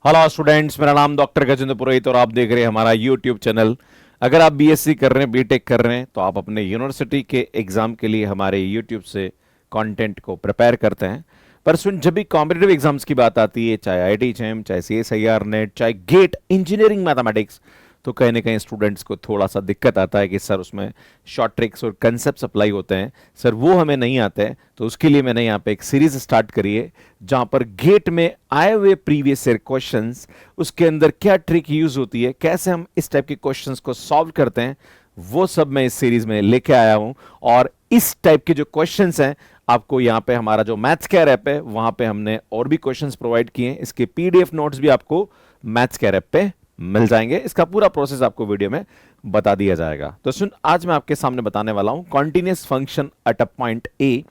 Hello students, मेरा नाम doctor Gajendra पुरोहित और आप देख रहे हैं हमारा यूट्यूब चैनल। अगर आप बीएससी कर रहे हैं, बीटेक कर रहे हैं, तो आप अपने यूनिवर्सिटी के एग्जाम के लिए हमारे यूट्यूब से कंटेंट को प्रिपेयर करते हैं। पर सुन, जब भी कॉम्पिटिटिव एग्जाम्स की बात आती है, चाहे आईआईटी जैम, चाहे सीएसआईआर नेट, चाहे गेट, इंजीनियरिंग मैथमेटिक्स, तो कहीं ना कहीं स्टूडेंट्स को थोड़ा सा दिक्कत आता है कि सर उसमें शॉर्ट ट्रिक्स और कंसेप्ट अप्लाई होते हैं, सर वो हमें नहीं आते हैं। तो उसके लिए मैंने यहाँ पे एक सीरीज स्टार्ट करी है जहाँ पर गेट में आए हुए प्रीवियस ईयर क्वेश्चंस, उसके अंदर क्या ट्रिक यूज होती है, कैसे हम इस टाइप के क्वेश्चंस को सॉल्व करते हैं, वो सब मैं इस सीरीज में लेके आया हूँ। और इस टाइप के जो क्वेश्चंस हैं, आपको यहाँ पे हमारा जो मैथ्स कैर ऐप है वहां पे हमने और भी क्वेश्चंस प्रोवाइड किए हैं। इसके पीडीएफ नोट्स भी आपको मैथ्स कैर ऐप पे मिल जाएंगे। इसका पूरा प्रोसेस आपको वीडियो में बता दिया जाएगा। तो सुन, आज मैं आपके सामने बताने वाला हूं continuous function at a point A.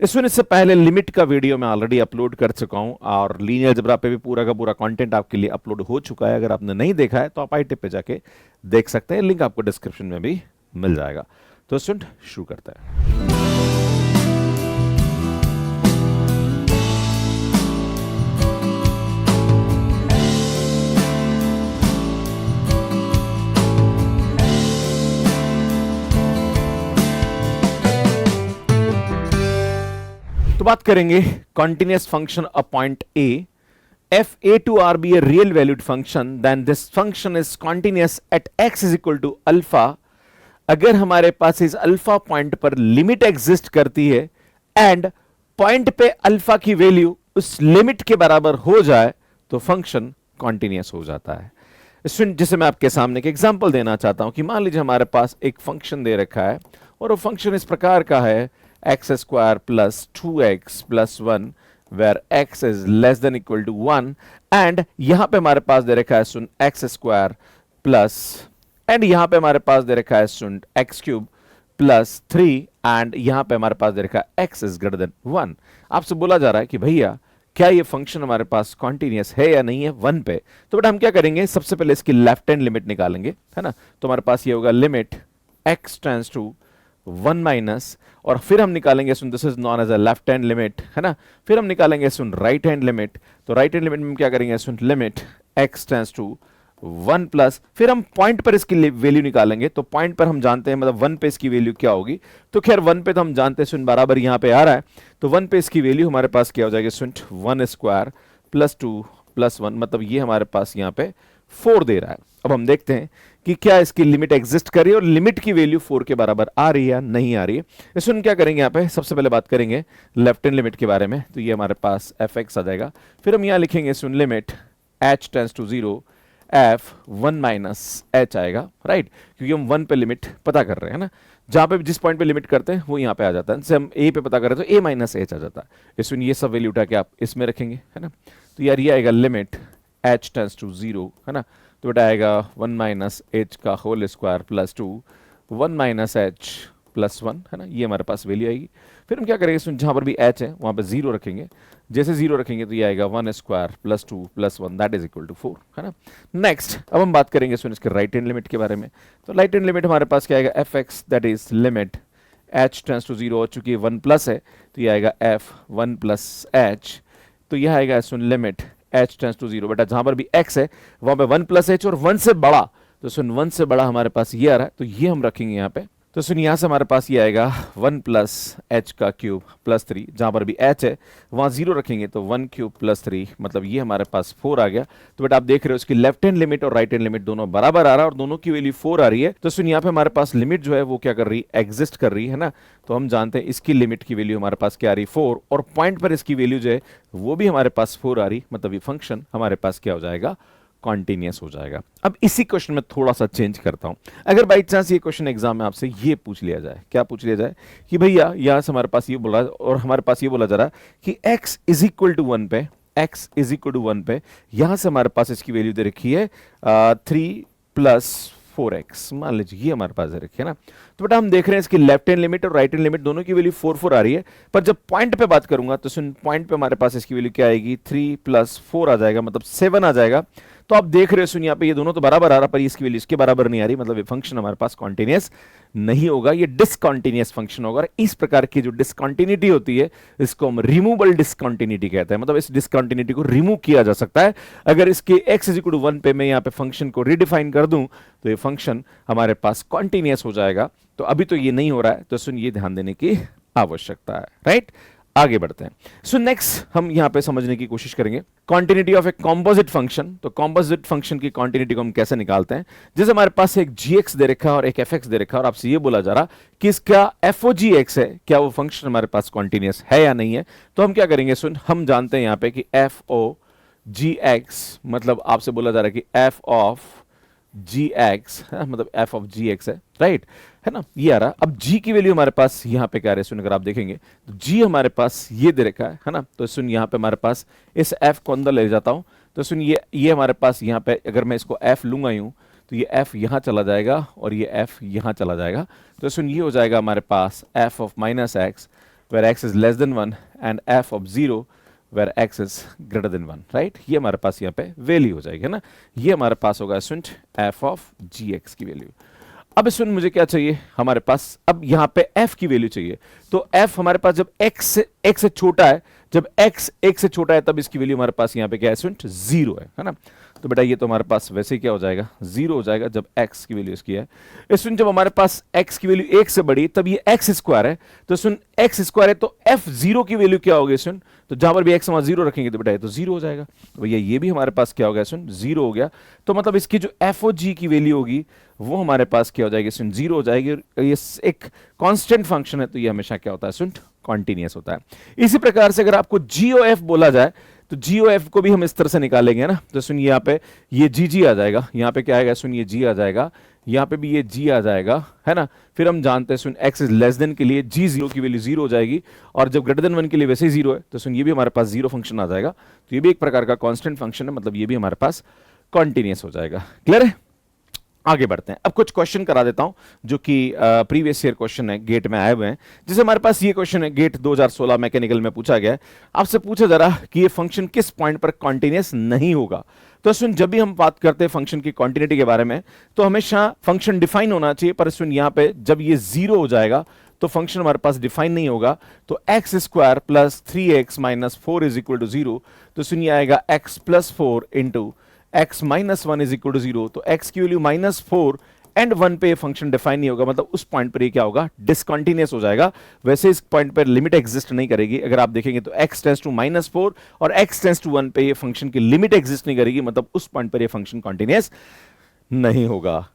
इससे पहले लिमिट का वीडियो मैं ऑलरेडी अपलोड कर चुका हूं और लीनियर अलजेब्रा पे भी पूरा का पूरा कंटेंट आपके लिए अपलोड हो चुका है। अगर आपने नहीं देखा है तो आप आई टिप पे जाके देख सकते हैं, लिंक आपको डिस्क्रिप्शन में भी मिल जाएगा। तो सुन, शुरू करते हैं। तो बात करेंगे continuous function of point A. If A to R be a real valued function, then this function is continuous at x is equal to alpha. अगर हमारे पास इस अल्फा पॉइंट पर लिमिट एग्जिस्ट करती है एंड पॉइंट पे alpha की value उस limit के बराबर हो जाए तो फंक्शन कॉन्टिन्यूस हो जाता है। जिसे मैं आपके सामने एक एग्जांपल देना चाहता हूं कि मान लीजिए हमारे पास एक फंक्शन दे रखा है और वो फंक्शन इस प्रकार का है x square plus 2x plus 1 where x is less than equal to 1 and यहां पे हमारे पास दे रखा है सुन x square plus and यहां पे हमारे पास दे रखा है सुन x cube plus 3 and यहां पे हमारे पास दे रखा है x is greater than 1। आपसे बोला जा रहा है कि भैया क्या ये फंक्शन हमारे पास कॉन्टिन्यूस है या नहीं है 1 पे। तो बेटा हम क्या करेंगे, सबसे पहले इसकी लेफ्ट हैंड लिमिट निकालेंगे, है ना। तो हमारे पास ये होगा limit x tends to 1 minus, और फिर हम निकालेंगे सुन this is known as a left hand limit, है ना। फिर हम निकालेंगे सुन राइट हैंड लिमिट। तो राइट हैंड लिमिट में क्या करेंगे सुन limit x tends to 1 plus, फिर हम पॉइंट पर इसकी वैल्यू निकालेंगे। तो पॉइंट पर हम जानते हैं मतलब 1 पे इसकी वैल्यू क्या होगी। तो खैर 1 पे तो हम जानते हैं सुन बराबर यहां पे आ रहा है, तो 1 पे इसकी वैल्यू हमारे पास क्या हो जाएगी सुन 1 स्क्वायर प्लस 2 प्लस 1, मतलब ये हमारे पास यहाँ पे 4 दे रहा है। अब हम देखते हैं कि क्या इसकी लिमिट एग्जिस्ट कर रही है और लिमिट की वैल्यू 4 के बराबर आ रही है या नहीं आ रही है। इसमें क्या करेंगे, यहाँ पे सबसे पहले बात करेंगे लेफ्ट हैंड लिमिट के बारे में। तो ये हमारे पास fx आ जाएगा। फिर हम यहाँ लिखेंगे सुन limit h tends to 0 f 1 minus h आएगा, राइट, क्योंकि हम 1 पे लिमिट पता कर रहे हैं ना। जहां पे जिस पॉइंट पे लिमिट करते हैं वो यहाँ पे आ जाता है। जैसे हम a पे पता कर रहे हैं तो a माइनस h आ जाता है। इसमें ये सब वैल्यू उठा के आप इसमें रखेंगे, है ना। तो यार ये आएगा लिमिट h टेंड्स टू 0, है ना। तो बेटा आएगा 1 माइनस एच का whole square plus 2 1 minus H plus 1, है ना। ये हमारे पास वैल्यू आएगी। फिर हम क्या करेंगे सुन जहां पर भी h है वहां पे 0 रखेंगे। जैसे 0 रखेंगे तो ये आएगा 1 square plus 2 plus 1 that is equal to 4, है ना। नेक्स्ट अब हम बात करेंगे सुन इसके राइट हैंड लिमिट के बारे में। तो राइट हैंड लिमिट हमारे पास क्या आएगा fx that is limit h tends to 0, चूंकि 1 प्लस है तो ये आएगा f 1 प्लस h। तो यह आएगा सुन लिमिट h टेंड्स टू 0, बेटा जहां पर भी x है वहां पे 1 प्लस h और 1 से बड़ा, तो सुन 1 से बड़ा हमारे पास ये आ रहा है तो ये हम रखेंगे यहाँ पे। तो सुन यहाँ से हमारे पास ये आएगा 1 प्लस h का क्यूब प्लस 3, जहां पर भी h है वहां 0 रखेंगे तो 1 क्यूब प्लस 3, मतलब ये हमारे पास 4 आ गया। तो बेटा आप देख रहे हो इसकी लेफ्ट हैंड लिमिट और राइट हैंड लिमिट दोनों बराबर आ रहा है और दोनों की वैल्यू 4 आ रही है। तो सुन यहाँ पे हमारे पास लिमिट जो है वो क्या कर रही है, एग्जिस्ट कर रही है ना। तो हम जानते हैं इसकी लिमिट की वैल्यू हमारे पास क्या आ रही है 4, और पॉइंट पर इसकी वैल्यू जो है वो भी हमारे पास 4 आ रही, मतलब ये फंक्शन हमारे पास क्या हो जाएगा, कॉन्टिन्यूस हो जाएगा। अब इसी क्वेश्चन में थोड़ा सा चेंज करता हूं। अगर बाई चांस ये क्वेश्चन एग्जाम में आपसे ये पूछ लिया जाए, क्या पूछ लिया जाए कि भैया यहां से हमारे पास ये बोला और हमारे पास ये बोला जा रहा है कि x इज इक्वल टू 1 पे, x इज इक्वल टू 1 पे यहां से हमारे पास इसकी वैल्यू दे रखी है 3 प्लस 4x, मान लीजिए ये हमारे पास दे रखी है ना। तो बेटा हम देख रहे हैं इसकी लेफ्ट हैंड लिमिट और राइट हैंड लिमिट दोनों की वैल्यू 4 4 आ रही है, पर जब पॉइंट पे बात करूंगा तो सुन पॉइंट पे हमारे पास इसकी वैल्यू क्या आएगी 3 प्लस 4 आ जाएगा, मतलब 7 आ जाएगा। तो आप देख रहे हो सुन यहाँ पे ये दोनों तो बराबर आ रहा, पर इसकी वैल्यू इसके बराबर नहीं आ रही, मतलब ये फंक्शन हमारे पास कॉन्टिन्यूस नहीं होगा, ये डिसकंटिन्यूअस फंक्शन होगा। और इस प्रकार की जो डिसकंटिन्यूटी होती है इसको हम रिमूवेबल डिसकंटिन्यूटी कहते हैं, मतलब इस डिसकंटिन्यूटी को रिमूव किया जा सकता है। अगर इसके x इज इक्वल टू 1 पे मैं यहाँ पे फंक्शन को रिडिफाइन कर दूं तो ये फंक्शन हमारे पास कॉन्टिन्यूअस हो जाएगा। तो अभी तो ये नहीं हो रहा है, तो सुन ये ध्यान देने की आवश्यकता है, राइट। आगे बढ़ते हैं। सो नेक्स्ट हम यहां पे समझने की कोशिश करेंगे quantity of A composite function. तो कॉम्पोजिट फंक्शन की क्वांटिटी को हम कैसे निकालते हैं। जैसे हमारे पास एक gx दे रखा है और एक fx दे रखा है और आपसे ये बोला जा रहा कि इसका fo-gx है, क्या वो फंक्शन हमारे पास कॉन्टिन्यूअस है या नहीं है। तो हम क्या करेंगे, सुन हम जानते हैं यहां पे कि fo-gx मतलब आपसे बोला जा रहा है कि f ऑफ gx मतलब f ऑफ gx है, राइट है ना, ये आ रहा। अब g की वैल्यू हमारे पास यहाँ पे क्या है, सुन अगर आप देखेंगे तो g हमारे पास ये दे रखा है ना। तो सुन यहाँ पे हमारे पास इस f को अंदर ले जाता हूँ, तो सुन ये हमारे पास यहाँ पे अगर मैं इसको f लूंगा यूं तो ये f यहाँ चला जाएगा और ये f यहाँ चला जाएगा। तो सुन ये हो जाएगा हमारे पास f of minus x where x is less than 1 and f of 0 where x is greater than 1, right. ये हमारे पास यहाँ पे वैल्यू हो जाएगी ना, ये हमारे पास होगा स्टूडेंट f ऑफ gx की वैल्यू। अब सुन मुझे क्या चाहिए, हमारे पास अब यहाँ पे f की वैल्यू चाहिए। तो f हमारे पास जब x से छोटा है, जब x 1 से छोटा है तब इसकी वैल्यू हमारे पास यहाँ पे क्या है स्टूडेंट 0 है ना। तो बेटा ये तो हमारे पास वैसे ही क्या हो जाएगा 0 हो जाएगा जब x की वैल्यू इसकी है। सुन जब हमारे पास x की वैल्यू 1 से बड़ी तब ये x स्क्वायर है, तो सुन x स्क्वायर है तो f0 की वैल्यू क्या होगी सुन, तो जहां पर भी x वहां 0 रखेंगे तो बेटा ये तो 0 हो जाएगा। तो भैया ये भी हमारे पास क्या हो गया सुन 0 हो गया। तो मतलब इसकी जो f(g) की वैल्यू होगी वो हमारे पास क्या हो जाएगी सुन 0 हो जाएगी। ये एक कांस्टेंट फंक्शन है तो ये हमेशा क्या होता है सुन कॉन्टिन्यूअस होता है। इसी प्रकार से अगर आपको g(f) बोला जाए तो g(f) को भी हम इस तरह से निकालेंगे ना। तो सुन यहाँ पे ये g आ जाएगा, यहाँ पे क्या आएगा सुन ये g आ जाएगा, यहाँ पे भी ये g आ जाएगा है ना। फिर हम जानते हैं सुन x इज लेस देन के लिए g0 की वैल्यू 0 हो जाएगी और जब ग्रेटर देन 1 के लिए वैसे ही 0 है तो सुन ये भी हमारे पास 0 फंक्शन आ जाएगा। तो ये भी एक प्रकार का कांस्टेंट फंक्शन है, मतलब ये भी हमारे पास कॉन्टिन्यूअस हो जाएगा। क्लियर है। आगे बढ़ते हैं। अब कुछ क्वेश्चन करा देता हूं जो कि प्रीवियस ईयर क्वेश्चन है, गेट में आए हुए हैं। जैसे हमारे पास ये क्वेश्चन है गेट 2016 मैकेनिकल में पूछा गया है, आपसे पूछा जा रहा कि ये फंक्शन किस पॉइंट पर कॉन्टिन्यूअस नहीं होगा। तो सुन जब भी हम बात करते हैं फंक्शन की कॉन्टिन्यूटी के बारे में तो हमेशा फंक्शन डिफाइन होना चाहिए, पर सुन यहाँ पे जब ये 0 हो जाएगा तो फंक्शन हमारे पास डिफाइन नहीं होगा। तो x square plus 3x minus 4 is equal to 0, तो सुनिए आएगा x plus 4 into x minus 1 is equal to 0। तो x की वैल्यू माइनस 4 एंड 1 पे फंक्शन डिफाइन नहीं होगा, मतलब उस पॉइंट पर ये क्या होगा डिसकंटिन्यूअस हो जाएगा। वैसे इस पॉइंट पर लिमिट एग्जिस्ट नहीं करेगी। अगर आप देखेंगे तो x टेंड्स टू माइनस 4 और x टेंड्स टू 1 पे ये फंक्शन की लिमिट एग्जिस्ट नहीं करेगी, मतलब उस पॉइंट पर ये फंक्शन कॉन्टिन्यूअस नहीं होगा।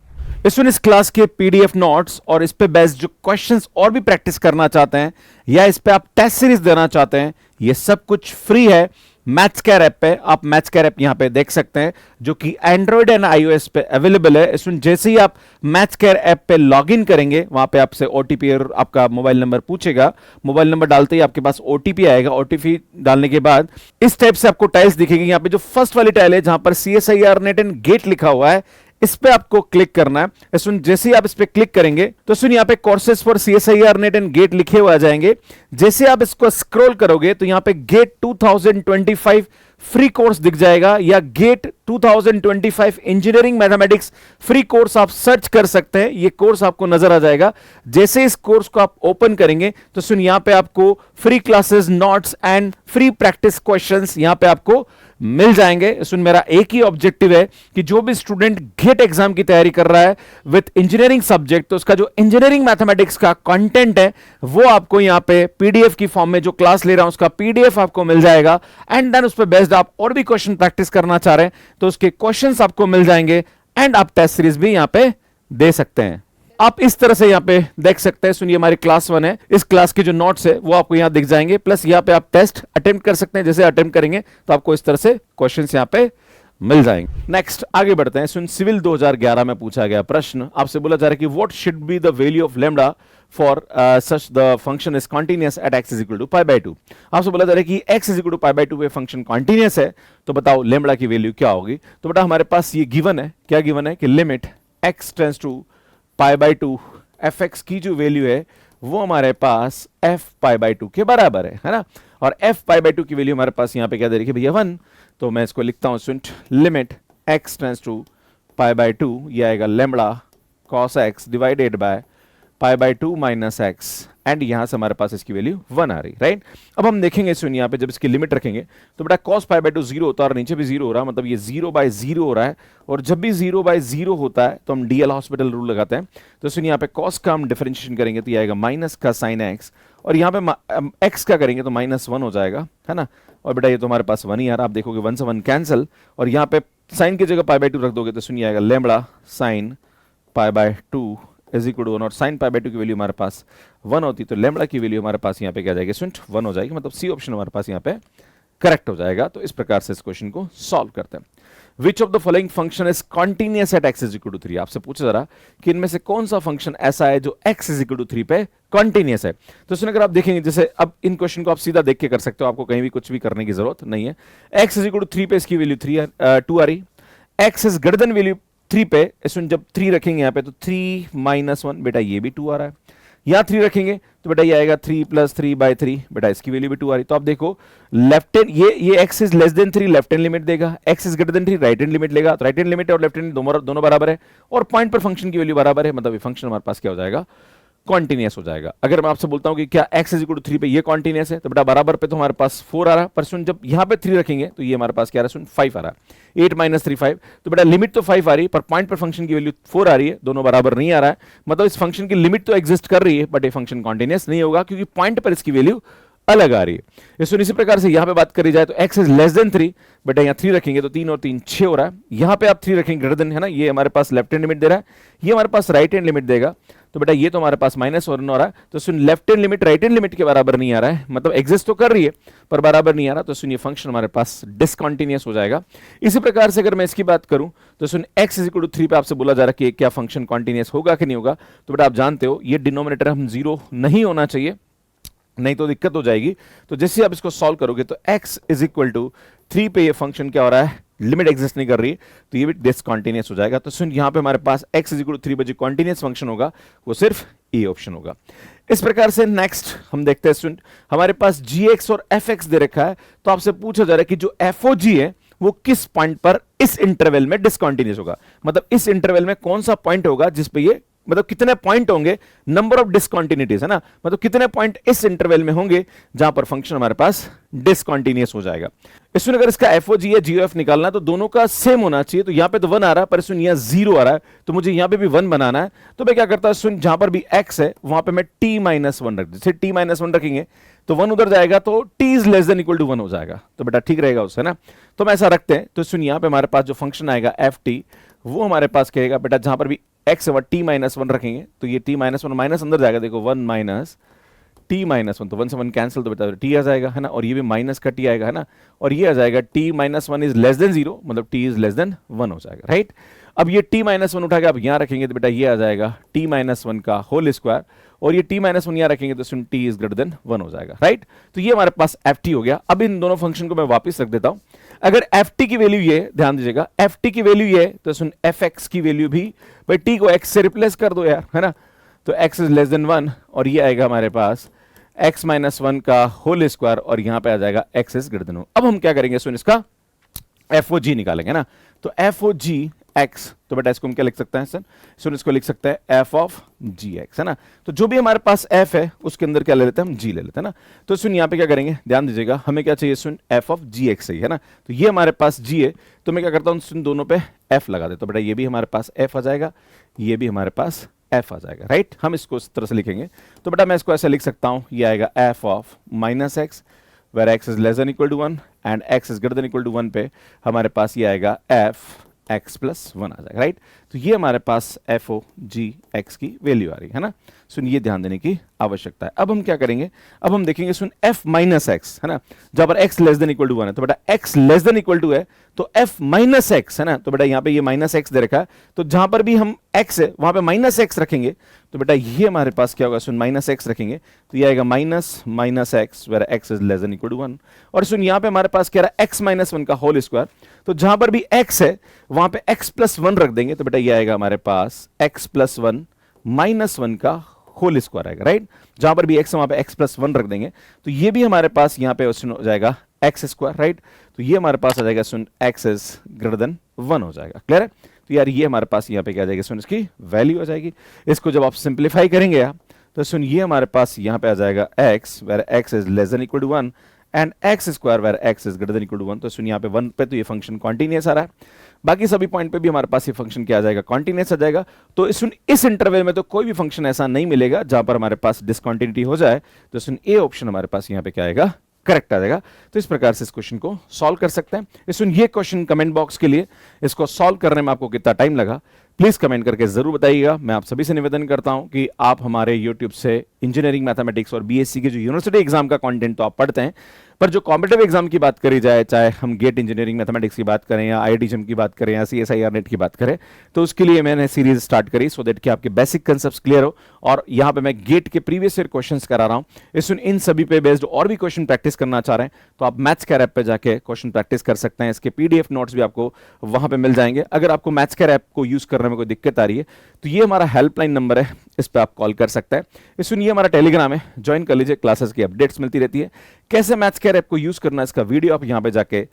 इस क्लास के पीडीएफ नोट्स और इस पे बेस्ड जो क्वेश्चंस और भी प्रैक्टिस करना चाहते हैं या इस पे आप टेस्ट सीरीज देना चाहते हैं, ये सब कुछ फ्री है मैथ्स केयर ऐप पे। आप मैथ्स केयर ऐप यहां पे देख सकते हैं जो कि एंड्रॉइड एंड आईओएस पे अवेलेबल है। इसमें जैसे ही आप मैथ्स केयर ऐप पे लॉगिन करेंगे वहां पे आपसे ओटीपी और आपका मोबाइल नंबर पूछेगा। मोबाइल नंबर डालते ही आपके पास ओटीपी आएगा। ओटीपी डालने के बाद इस टाइप से आपको टाइल्स दिखेगी। यहां पे जो फर्स्ट वाली टाइल है जहां पर CSIR नेट एंड गेट लिखा हुआ है, इस पे आपको क्लिक करना है। सुन जैसे ही आप इस पे क्लिक करेंगे तो सुन यहाँ पे courses for CSIR NET and GATE लिखे हुए आ जाएंगे। जैसे आप इसको स्क्रॉल करोगे तो यहाँ पे गेट 2025 फ्री कोर्स दिख जाएगा या GATE 2025 engineering mathematics free course आप सर्च कर सकते हैं, ये कोर्स आपको नजर आ जाएगा। जैसे इस कोर्स को आप ओपन करेंगे तो सुन यहाँ पे आपको free classes, notes and free practice questions यहाँ पे आपको मिल जाएंगे। सुन मेरा एक ही ऑब्जेक्टिव है कि जो भी स्टूडेंट गेट एग्जाम की तैयारी कर रहा है विद इंजीनियरिंग सब्जेक्ट, तो उसका जो इंजीनियरिंग मैथमेटिक्स का कंटेंट है वो आपको यहाँ पे पीडीएफ की फॉर्म में जो क्लास ले रहा हूं उसका पीडीएफ आपको मिल जाएगा। एंड देन उस पर बेस्ड आप और भी क्वेश्चन प्रैक्टिस करना चाह रहे हैं तो उसके क्वेश्चंस आपको मिल जाएंगे एंड आप टेस्ट सीरीज भी यहाँ पे दे सकते हैं। आप इस तरह से यहाँ पे देख सकते हैं। सुनिए हमारी क्लास 1 है, इस क्लास के जो नोट्स है वो आपको यहाँ दिख जाएंगे, प्लस यहाँ पे आप टेस्ट अटेम्प्ट कर सकते हैं। जैसे अटेम्प्ट करेंगे तो आपको इस तरह से क्वेश्चंस यहाँ पे मिल जाएंगे। नेक्स्ट आगे बढ़ते हैं। सुन सिविल 2011 में पूछा गया प्रश्न, आपसे बोला जा रहा है कि what should be the value of lambda for such the function is continuous at x is equal to pi by 2। आपसे बोला जा रहा है कि x is equal to pi by 2 पे फंक्शन कॉन्टिन्यूअस है, तो बताओ लैम्डा की वैल्यू क्या होगी। तो बेटा हमारे पास ये गिवन है, क्या गिवन है कि limit x tends to pi by 2 fx की जो वैल्यू है वो हमारे पास f पाई बाई 2 के बराबर है ना। और f पाई बाई 2 की वैल्यू हमारे पास यहाँ पे क्या दे रही है भैया 1, तो मैं इसको लिखता हूं student limit x tends to pi by 2, ये आएगा lambda cos x divided by pi by 2 minus x, and यहां से हमारे पास इसकी वैल्यू 1 आ रही, राइट। अब हम देखेंगे सुन यहाँ पे जब इसकी लिमिट रखेंगे तो बेटा cos पाई बाय 2 जीरो होता है और नीचे भी जीरो हो रहा है, मतलब ये 0/0 हो रहा है, और जब भी 0/0 होता है तो हम डीएल हॉस्पिटल रूल लगाते हैं। तो सुन यहाँ पे cos का हम डिफरेंशिएशन करेंगे तो ये आएगा माइनस का साइन एक्स, और यहाँ पे x का करेंगे तो -1 हो जाएगा, है ना। और बेटा ये तो हमारे पास 1 ही आ रहा, आप देखोगे 1 से 1 कैंसिल, और यहाँ पे साइन की जगह पाई बाय 2 रख दोगे तो सुनिए आएगा lambda sine pi by 2 is equal to 1, और साइन पाई बाय 2 की वैल्यू हमारे पास 1 होती तो लेमड़ा की वैल्यू हमारे पास यहाँ पे क्या जाएगी स्टूडेंट 1 हो जाएगी, मतलब सी ऑप्शन हमारे पास यहाँ पे करेक्ट हो जाएगा। तो इस प्रकार से इस क्वेश्चन को सॉल्व करते हैं। Which of the following function is continuous at x is equal to 3, आपसे पूछा जा रहा कि इनमें से कौन सा फंक्शन ऐसा है जो x इज इक्वल टू 3 पे कॉन्टिन्यूअस है। तो सुन अगर आप देखेंगे जैसे अब इन क्वेश्चन को आप सीधा देख के कर सकते हो, आपको कहीं भी कुछ भी करने की जरूरत नहीं है। x इज इक्वल टू 3 पे इसकी वैल्यू 2 आ रही, x is greater then value 3 पे, इसमें जब 3 रखेंगे यहाँ पे तो 3 - 1, बेटा ये भी 2 आ रहा है। यहाँ 3 रखेंगे तो बेटा ये आएगा 3 + 3/3, बेटा इसकी वैल्यू भी 2 आ रही। तो आप देखो लेफ्ट हैंड ये x is less then 3 left hand limit देगा, x is greater then 3 right hand limit लेगा, तो राइट हैंड लिमिट और लेफ्ट हैंड दोनों बराबर है, और पॉइंट पर फंक्शन की वैल्यू बराबर है, मतलब ये फंक्शन हमारे पास क्या हो जाएगा कॉन्टिन्यूअस हो जाएगा। अगर मैं आपसे बोलता हूं कि क्या x इज इक्वल टू 3 पे ये कॉन्टिन्यूअस है, तो बेटा बराबर पे तो हमारे पास 4 आ रहा है, पर सुन जब यहां पे 3 रखेंगे तो ये हमारे पास क्या आ रहा है सुन 5 आ रहा है, 8 - 3 5, तो बेटा लिमिट तो 5 आ रही है पर पॉइंट पर फंक्शन की वैल्यू 4 आ रही है, दोनों बराबर नहीं आ रहा है, मतलब इस फंक्शन की लिमिट तो एग्जिस्ट कर रही है बट ये फंक्शन कॉन्टिन्यूअस नहीं होगा क्योंकि पॉइंट पर इसकी वैल्यू अलग आ रही है। इसी प्रकार से यहां पे बात करी जाए तो x इज लेस देन 3, बेटा यहां 3 रखेंगे तो 3 और 3 6 हो रहा है, यहां पे आप 3 रखेंगे ग्रेटर देन, है ना, ये हमारे पास लेफ्ट हैंड लिमिट दे रहा है, ये हमारे पास राइट हैंड लिमिट देगा, तो बेटा ये तो हमारे पास -1 हो रहा है, तो सुन left hand limit right hand limit के बराबर नहीं आ रहा है, मतलब एग्जिस्ट तो कर रही है पर बराबर नहीं आ रहा, तो सुन ये फंक्शन हमारे पास डिसकंटीन्यूअस हो जाएगा। इसी प्रकार से अगर मैं इसकी बात करूं तो सुन x इज इक्वल टू 3 पे आपसे बोला जा रहा है कि क्या फंक्शन कॉन्टिन्यूअस होगा कि नहीं होगा, तो बेटा आप जानते हो ये डिनोमिनेटर हम 0 नहीं होना चाहिए, नहीं तो दिक्कत हो जाएगी। तो जैसे आप इसको सॉल्व करोगे तो x इज इक्वल टू 3 पे ये फंक्शन क्या हो रहा है, लिमिट एग्जिस्ट नहीं कर रही, तो ये भी डिसकंटीन्यूअस हो जाएगा। तो सुन यहां पे हमारे पास x इज इक्वल टू 3 पे जो कॉन्टिन्यूअस फंक्शन होगा वो सिर्फ ए ऑप्शन होगा। इस प्रकार से नेक्स्ट हम देखते हैं स्टूडेंट, हमारे पास gx और fx दे रखा है, तो आपसे पूछा जा रहा है कि जो fog है वो किस पॉइंट पर इस इंटरवल में डिसकंटीन्यूअस होगा, मतलब इस इंटरवल में कौन सा पॉइंट होगा जिस पे ये, मतलब कितने पॉइंट होंगे, नंबर ऑफ डिसकंटिन्यूटीज, है ना, मतलब कितने पॉइंट इस इंटरवल में होंगे जहां पर फंक्शन हमारे पास डिसकंटिन्यूअस हो जाएगा। इसमें अगर इसका FOG या GOF निकालना है तो दोनों का सेम होना चाहिए, तो यहां पे तो 1 आ रहा है पर इसमें यहां 0 आ रहा है, तो मुझे यहां पे भी 1 बनाना है, तो मैं क्या करता हूं सुन जहां पर भी x है वहां पे मैं t - 1 रख, जैसे t - 1 रखेंगे तो 1 उधर जाएगा तो t is less than equal to 1 हो जाएगा, तो बेटा ठीक रहेगा उससे ना। तो हम ऐसा रखते हैं, तो सुन यहां पे हमारे पास जो फंक्शन आएगा ft वो हमारे पास कहेगा बेटा जहां पर भी x है t - 1 रखेंगे तो ये t - 1 माइनस अंदर जाएगा, देखो 1 माइनस t - 1, तो 1 से 1 कैंसिल, तो बेटा t आ जाएगा, है ना, और ये भी माइनस का t आएगा, है ना, और ये आ जाएगा t - 1 इज लेस देन 0, मतलब t इज लेस देन 1 हो जाएगा, राइट। अब ये t - 1 उठा के आप यहां रखेंगे तो बेटा ये आ जाएगा t - 1 का होल स्क्वायर, और ये t - 1 यहां रखेंगे तो सुन t इज ग्रेटर देन 1 हो जाएगा, राइट। तो ये हमारे पास ft हो गया। अब इन दोनों फंक्शन को मैं वापस रख देता हूं, अगर ft की वैल्यू ये, ध्यान दीजिएगा ft की वैल्यू ये, तो सुन fx की वैल्यू भी, भाई t को x से रिप्लेस कर दो यार, है ना, तो x इज लेस देन 1, और ये आएगा हमारे पास x - 1 का होल स्क्वायर, और यहां पे आ जाएगा x इज ग्रेटर देन 1। अब हम क्या करेंगे सुन इसका FOG निकालेंगे ना, तो FOG x, तो बेटा इसको हम क्या लिख सकते हैं सर, सुन इसको लिख सकते हैं f ऑफ gx, है ना, तो जो भी हमारे पास f है उसके अंदर क्या ले लेते हैं हम g ले लेते हैं ना। तो सुन यहाँ पे क्या करेंगे, ध्यान दीजिएगा हमें क्या चाहिए सुन f ऑफ gx सही है ना, तो ये हमारे पास g है, तो मैं क्या करता हूँ सुन दोनों पे f लगा देता हूँ, बेटा ये भी हमारे पास f आ जाएगा, ये भी हमारे पास f आ जाएगा, राइट। हम इसको इस तरह से लिखेंगे, तो बेटा मैं इसको ऐसे लिख सकता हूँ, ये आएगा f of -x where x is less than equal to 1 and x is greater than equal to 1 पे हमारे पास ये आएगा f x plus 1 आ जाएगा, राइट। तो ये हमारे पास FOG x की वैल्यू आ रही है ना, सुन ये ध्यान देने की आवश्यकता है। अब हम क्या करेंगे, अब हम देखेंगे सुन f माइनस एक्स, है ना, जहां पर x less than equal to 1 है, तो बेटा x less than equal to है तो f माइनस एक्स, है ना, तो बेटा यहाँ पे ये माइनस एक्स दे रखा है, तो जहां पर भी हम x है वहां पे माइनस एक्स रखेंगे, तो बेटा ये हमारे पास क्या होगा सुन माइनस एक्स रखेंगे तो ये आएगा minus x where x is less than equal to 1, और सुन यहाँ पे हमारे पास क्या रहा है x माइनस 1 का होल स्क्वायर, तो जहां पर भी x है वहां पे x प्लस 1 रख देंगे, तो बेटा ये आएगा हमारे पास x प्लस 1 माइनस 1 का होल स्क्वायर आएगा, राइट। जहां पर भी x है वहां पे x प्लस 1 रख देंगे, तो ये भी हमारे पास यहाँ पे हो जाएगा x स्क्वायर, राइट। तो ये हमारे पास आ जाएगा सुन x इज ग्रेटर देन 1 हो जाएगा। क्लियर है? तो यार ये हमारे पास यहाँ पे क्या आ जाएगी, सुन इसकी वैल्यू आ जाएगी। इसको जब आप सिंप्लीफाई करेंगे यार, तो सुन ये हमारे पास यहाँ पे आ जाएगा x where x is less than equal to 1 and x square where x is greater than equal to 1। तो सुन यहाँ पे 1 पे तो ये फंक्शन कॉन्टिन्यूअस आ रहा है, बाकी सभी पॉइंट पे भी हमारे पास ये फंक्शन क्या आ जाएगा, कॉन्टिन्यूअस आ जाएगा। तो सुन इस इंटरवल में तो कोई भी फंक्शन ऐसा नहीं मिलेगा जहां पर हमारे पास डिसकंटिन्यूटी हो जाए। तो सुन ए ऑप्शन हमारे पास यहाँ पे क्या आएगा, करेक्ट आ जाएगा। तो इस प्रकार से इस क्वेश्चन को सॉल्व कर सकते हैं। सुन ये क्वेश्चन कमेंट बॉक्स के लिए, इसको सॉल्व करने में आपको कितना टाइम लगा प्लीज कमेंट करके जरूर बताइएगा। मैं आप सभी से निवेदन करता हूं कि आप हमारे यूट्यूब से इंजीनियरिंग मैथमेटिक्स और बीएससी के जो यूनिवर्सिटी एग्जाम का कंटेंट तो आप पढ़ते हैं, पर जो कॉम्पिटिटिव एग्जाम की बात करी जाए, चाहे हम गेट इंजीनियरिंग मैथमेटिक्स की बात करें या आईआईटी जेईई की बात करें या सीएसआईआर नेट की बात करें, तो उसके लिए मैंने सीरीज स्टार्ट करी सो दैट कि आपके बेसिक कंसेप्ट्स क्लियर हो। और यहां पे मैं गेट के प्रीवियस ईयर क्वेश्चंस करा रहा हूं। इन सभी पे बेस्ड और भी क्वेश्चन प्रैक्टिस करना चाह रहे हैं तो आप मैथ्स कैर ऐप पे जाके क्वेश्चन प्रैक्टिस कर सकते हैं। इसके पीडीएफ नोट्स भी आपको वहां पे मिल जाएंगे। अगर आपको मैथ्स कैर ऐप को यूज करने में कोई दिक्कत आ रही है तो ये हमारा हेल्पलाइन नंबर है, इस पे आप कॉल कर सकते हैं। ये हमारा टेलीग्राम है, ज्वाइन कर लीजिए, क्लासेस की अपडेट्स मिलती रहती है। कैसे मैथ्स कैर ऐप को यूज करना है इसका वीडियो आप यहां पे जाके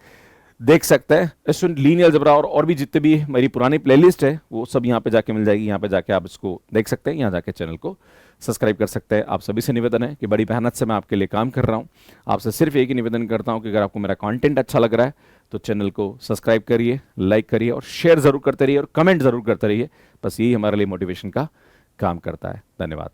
देख सकते हैं। लीनियर अलजेब्रा और भी जितने भी मेरी पुरानी प्लेलिस्ट है वो सब यहां पे जाके मिल जाएगी, यहां पे जाके आप इसको देख सकते हैं। यहां जाके चैनल को सब्सक्राइब कर सकते हैं। आप सभी से निवेदन है कि बड़ी मेहनत से मैं आपके लिए काम कर रहा हूं। आपसे सिर्फ एक ही निवेदन करता हूं कि अगर आपको मेरा कंटेंट अच्छा लग रहा है तो चैनल को सब्सक्राइब करिए, लाइक करिए और शेयर जरूर करते रहिए और कमेंट जरूर करते रहिए। बस यही हमारे लिए मोटिवेशन का काम करता है। धन्यवाद।